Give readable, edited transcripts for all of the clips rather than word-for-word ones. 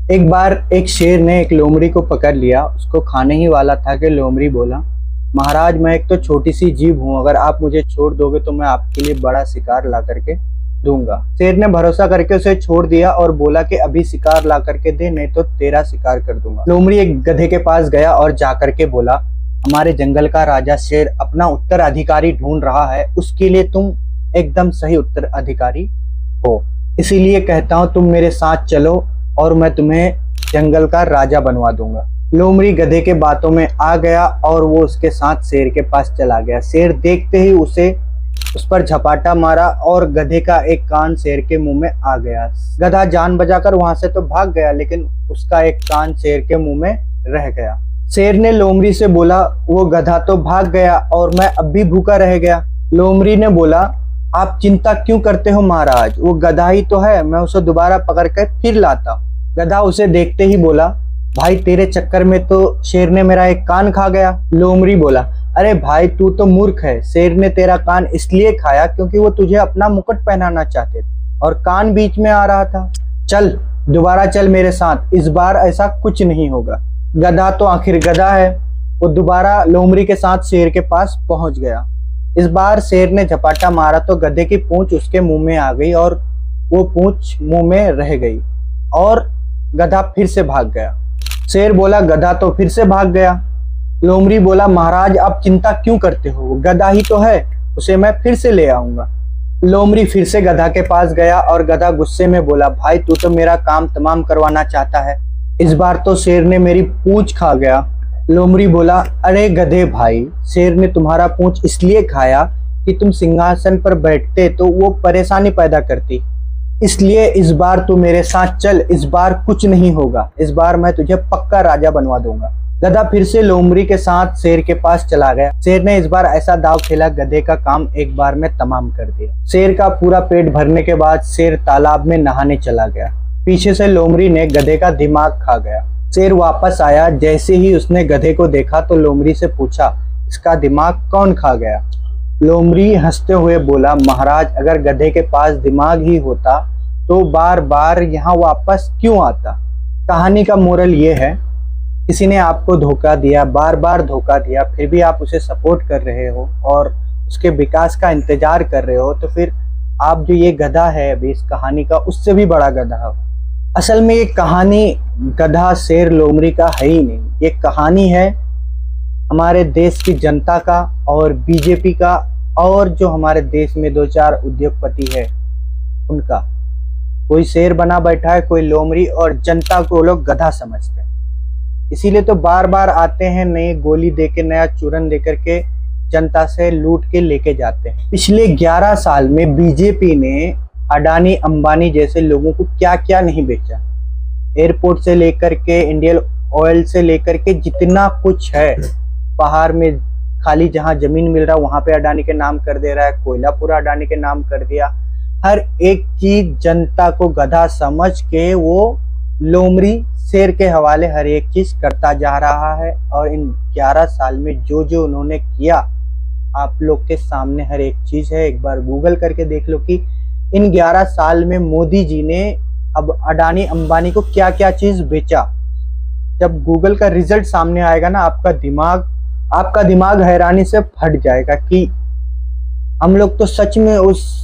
एक बार एक शेर ने एक लोमड़ी को पकड़ लिया। उसको खाने ही वाला था कि लोमड़ी बोला, महाराज मैं एक तो छोटी सी जीव हूँ, अगर आप मुझे छोड़ दोगे तो मैं आपके लिए बड़ा शिकार ला करके दूंगा। शेर ने भरोसा करके उसे छोड़ दिया और बोला कि अभी शिकार ला करके दे, नहीं तो तेरा शिकार कर दूंगा। लोमड़ी एक गधे के पास गया और जाकर के बोला, हमारे जंगल का राजा शेर अपना उत्तराधिकारी ढूंढ रहा है, उसके लिए तुम एकदम सही उत्तराधिकारी हो, इसीलिए कहता हूँ तुम मेरे साथ चलो और मैं तुम्हें जंगल का राजा बनवा दूंगा। लोमड़ी गधे के बातों में आ गया और वो उसके साथ शेर के पास चला गया। शेर देखते ही उस पर झपाटा मारा और गधे का एक कान शेर के मुंह में आ गया। गधा जान बचाकर वहां से तो भाग गया, लेकिन उसका एक कान शेर के मुंह में रह गया। शेर ने लोमड़ी से बोला, वो गधा तो भाग गया और मैं अब भी भूखा रह गया। लोमड़ी ने बोला, आप चिंता क्यों करते हो महाराज, वो गधा ही तो है, मैं उसे दोबारा पकड़ कर फिर लाता हूँ। गधा उसे देखते ही बोला, भाई तेरे चक्कर में तो शेर ने मेरा एक कान खा गया। लोमड़ी बोला, अरे भाई तू तो मूर्ख है, शेर ने तेरा कान इसलिए खाया क्योंकि वो तुझे अपना मुकुट पहनाना चाहते थे और कान बीच में आ रहा था। चल दोबारा चल मेरे साथ, इस बार ऐसा कुछ नहीं होगा। गधा तो आखिर गधा है, वो दोबारा लोमड़ी के साथ शेर के पास पहुंच गया। इस बार शेर ने झपाटा मारा तो गधे की पूंछ उसके मुंह में आ गई और वो पूंछ मुंह में रह गई और गधा फिर से भाग गया। शेर बोला, गधा तो फिर से भाग गया। लोमड़ी बोला, महाराज आप चिंता क्यों करते हो, गधा ही तो है, उसे मैं फिर से ले आऊंगा। लोमड़ी फिर से गधा के पास गया और गधा गुस्से में बोला, भाई तू तो मेरा काम तमाम करवाना चाहता है, इस बार तो शेर ने मेरी पूंछ खा गया। लोमड़ी बोला, अरे गधे भाई, शेर ने तुम्हारा पूंछ इसलिए खाया कि तुम सिंहासन पर बैठते तो वो परेशानी पैदा करती, इसलिए इस बार तू मेरे साथ चल, इस बार कुछ नहीं होगा, इस बार मैं तुझे पक्का राजा बनवा दूंगा। गधा फिर से लोमड़ी के साथ शेर के पास चला गया। शेर ने इस बार ऐसा दाव खेला, गधे का काम एक बार में तमाम कर दिया। शेर का पूरा पेट भरने के बाद शेर तालाब में नहाने चला गया। पीछे से लोमड़ी ने गधे का दिमाग खा गया। शेर वापस आया, जैसे ही उसने गधे को देखा तो लोमड़ी से पूछा, इसका दिमाग कौन खा गया। लोमड़ी हंसते हुए बोला, महाराज अगर गधे के पास दिमाग ही होता तो बार बार यहाँ वापस क्यों आता। कहानी का मोरल ये है, किसी ने आपको धोखा दिया, बार बार धोखा दिया, फिर भी आप उसे सपोर्ट कर रहे हो और उसके विकास का इंतजार कर रहे हो, तो फिर आप जो ये गधा है अभी इस कहानी का, उससे भी बड़ा गधा हो। असल में ये कहानी गधा शेर लोमड़ी का है ही नहीं, ये कहानी है हमारे देश की जनता का और बीजेपी का और जो हमारे देश में दो चार उद्योगपति है उनका। कोई शेर बना बैठा है, कोई लोमड़ी, और जनता को लोग गधा समझते हैं, इसीलिए तो बार बार आते हैं, नई गोली देके नया चूरन देकर के जनता से लूट के लेके जाते हैं। पिछले 11 साल में बीजेपी ने अडानी अंबानी जैसे लोगों को क्या क्या नहीं बेचा, एयरपोर्ट से लेकर के इंडियन ऑयल से लेकर के जितना कुछ है, बाहर में खाली जहां जमीन मिल रहा है वहां पे अडानी के नाम कर दे रहा है, कोयला पूरा अडानी के नाम कर दिया। हर एक चीज जनता को गधा समझ के वो लोमड़ी शेर के हवाले हर एक चीज करता जा रहा है। और इन 11 साल में जो जो उन्होंने किया आप लोग के सामने हर एक चीज है। एक बार गूगल करके देख लो कि इन 11 साल में मोदी जी ने अब अडानी अंबानी को क्या क्या चीज बेचा। जब गूगल का रिजल्ट सामने आएगा ना, आपका दिमाग हैरानी से फट जाएगा कि हम लोग तो सच में उस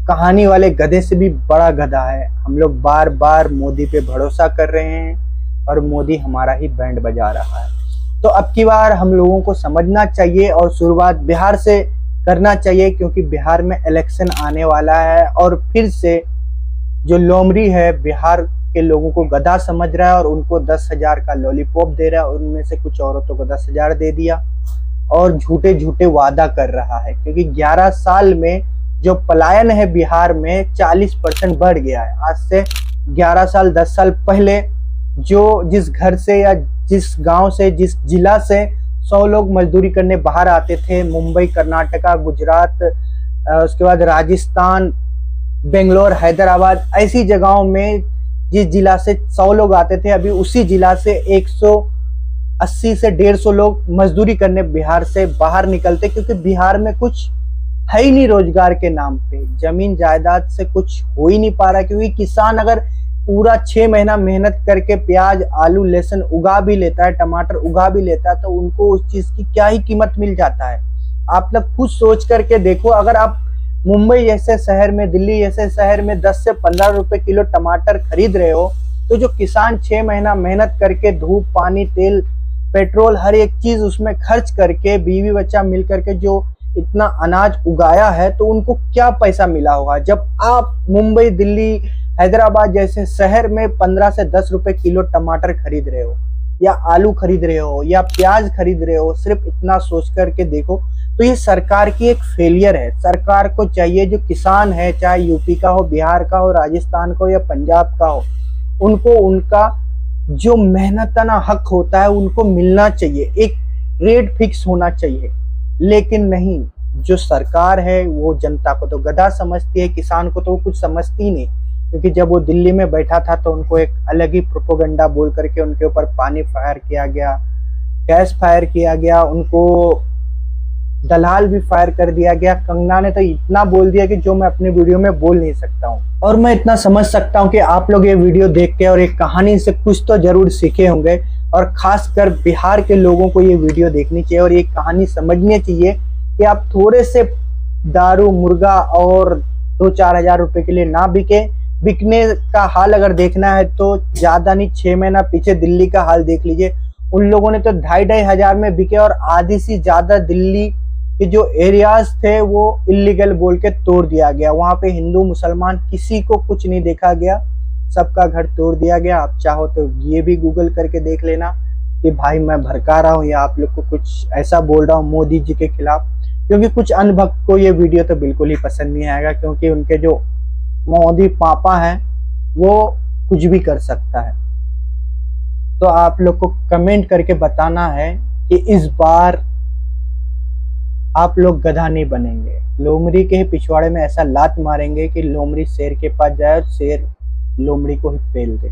कहानी वाले गधे से भी बड़ा गधा है। हम लोग बार बार मोदी पे भरोसा कर रहे हैं और मोदी हमारा ही बैंड बजा रहा है। तो अब की बार हम लोगों को समझना चाहिए और शुरुआत बिहार से करना चाहिए, क्योंकि बिहार में इलेक्शन आने वाला है और फिर से जो लोमड़ी है बिहार के लोगों को गधा समझ रहा है और उनको 10,000 का लॉलीपॉप दे रहा है। उनमें से कुछ औरतों को 10,000 दे दिया और झूठे झूठे वादा कर रहा है, क्योंकि 11 साल में जो पलायन है बिहार में 40% बढ़ गया है। आज से 11 साल 10 साल पहले जो जिस घर से या जिस गांव से जिस जिला से 100 लोग मजदूरी करने बाहर आते थे, मुंबई, कर्नाटका, गुजरात, उसके बाद राजस्थान, बेंगलोर, हैदराबाद, ऐसी जगहों में जिस जिला से 100 लोग आते थे, अभी उसी जिला से 180 से 150 लोग मजदूरी करने बिहार से बाहर निकलते, क्योंकि बिहार में कुछ है ही नहीं रोजगार के नाम पे, जमीन जायदाद से कुछ हो ही नहीं पा रहा। क्योंकि किसान अगर पूरा 6 महीना मेहनत करके प्याज आलू लहसुन उगा भी लेता है, टमाटर उगा भी लेता है, तो उनको उस चीज की क्या ही कीमत मिल जाता है। आप लोग खुद सोच करके देखो, अगर आप मुंबई जैसे शहर में, दिल्ली जैसे शहर में 10 से 15 रुपए किलो टमाटर खरीद रहे हो, तो जो किसान 6 महीना मेहनत करके धूप पानी तेल पेट्रोल हर एक चीज उसमें खर्च करके बीवी बच्चा मिल करके जो इतना अनाज उगाया है, तो उनको क्या पैसा मिला होगा। जब आप मुंबई दिल्ली हैदराबाद जैसे शहर में 15 से 10 रुपए किलो टमाटर खरीद रहे हो, या आलू खरीद रहे हो, या प्याज खरीद रहे हो, सिर्फ इतना सोच करके देखो, तो ये सरकार की एक फेलियर है। सरकार को चाहिए, जो किसान है, चाहे यूपी का हो, बिहार का हो, राजस्थान का हो या पंजाब का हो, उनको उनका जो मेहनताना हक होता है उनको मिलना चाहिए, एक रेट फिक्स होना चाहिए। लेकिन नहीं, जो सरकार है वो जनता को तो गधा समझती है, किसान को तो वो कुछ समझती नहीं। क्योंकि जब वो दिल्ली में बैठा था तो उनको एक अलग ही प्रोपोगंडा बोल करके उनके ऊपर पानी फायर किया गया, गैस फायर किया गया, उनको दलाल भी फायर कर दिया गया। कंगना ने तो इतना बोल दिया कि जो मैं अपने वीडियो में बोल नहीं सकता हूँ। और मैं इतना समझ सकता हूँ कि आप लोग ये वीडियो देख के और एक कहानी से कुछ तो जरूर सीखे होंगे, और खासकर बिहार के लोगों को ये वीडियो देखनी चाहिए और ये कहानी समझनी चाहिए कि आप थोड़े से दारू मुर्गा और 2-4 हजार रुपए के लिए ना बिकने का हाल अगर देखना है तो ज्यादा नहीं, 6 महीना पीछे दिल्ली का हाल देख लीजिए। उन लोगों ने तो 2.5 हजार में बिके, और आधी से ज्यादा दिल्ली के जो एरियाज थे वो इलीगल बोल के तोड़ दिया गया। वहां पे हिंदू मुसलमान किसी को कुछ नहीं देखा गया, सबका घर तोड़ दिया गया। आप चाहो तो ये भी गूगल करके देख लेना कि भाई मैं भड़का रहा हूँ या आप लोग को कुछ ऐसा बोल रहा हूँ मोदी जी के खिलाफ। क्योंकि कुछ अनभक्त को ये वीडियो तो बिल्कुल ही पसंद नहीं आएगा, क्योंकि उनके जो मोदी पापा है वो कुछ भी कर सकता है। तो आप लोग को कमेंट करके बताना है कि इस बार आप लोग गधा नहीं बनेंगे, लोमड़ी के ही पिछवाड़े में ऐसा लात मारेंगे कि लोमड़ी शेर के पास जाए और शेर लोमड़ी को ही पेल दे।